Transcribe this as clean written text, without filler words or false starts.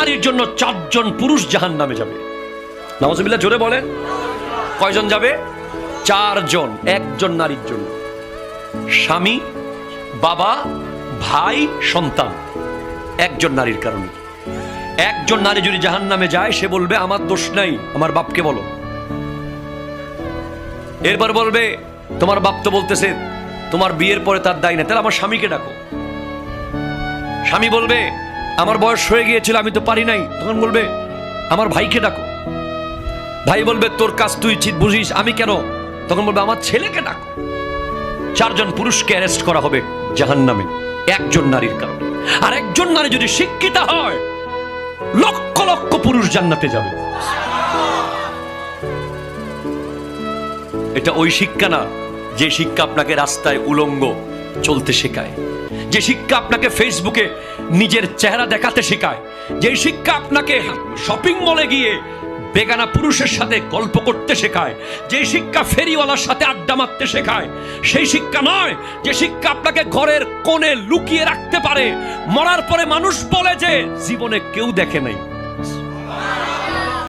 নারীর জন্য 4 জন পুরুষ জাহান্নামে যাবে। নাউজুবিল্লাহ, জোরে বলেন। কয়জন যাবে? 4 জন। 1 জন নারীর জন্য, স্বামী, বাবা, ভাই, সন্তান। 1 জন নারীর কারণে। 1 জন নারী যদি জাহান্নামে যায়, সে বলবে আমার দোষ নাই, আমার বাপকে বলো। এরপর বলবে তোমার বাপ তো বলতেছে তোমার বিয়ের পরে তার দায় না, তাহলে আমার স্বামীকে ডাকো। স্বামী বলবে আমার বয়স হয়ে গিয়েছিল, আমি তো পারি নাই, তখন বলবে আমার ভাইকে ডাকো। ভাই বলবে তোর কাজ তুই বুঝিস, আমি কেন, তখন বলবে আমার ছেলেকে ডাকো। 4 জন পুরুষকে অ্যারেস্ট করা হবে জাহান্নামে 1 জন নারীর কারণে। আর 1 জন নারী যদি শিক্ষিত হয়, লক্ষ লক্ষ পুরুষ জান্নাতে যাবে। এটা ওই শিক্ষা না যে শিক্ষা আপনাকে রাস্তায় উলঙ্গ চলতে শেখায়, যে শিক্ষা আপনাকে ফেসবুকে নিজের চেহারা দেখাতে শেখায়, যে শিক্ষা আপনাকে শপিং মলে গিয়ে বেগানা পুরুষের সাথে গল্প করতে শেখায়, যে শিক্ষা ফেরিওয়ালার সাথে আড্ডা মারতে শেখায়, সেই শিক্ষা নয় যে শিক্ষা আপনাকে ঘরের কোণে লুকিয়ে রাখতে পারে। মরার পরে মানুষ বলে যে জীবনে কেউ দেখে নাই।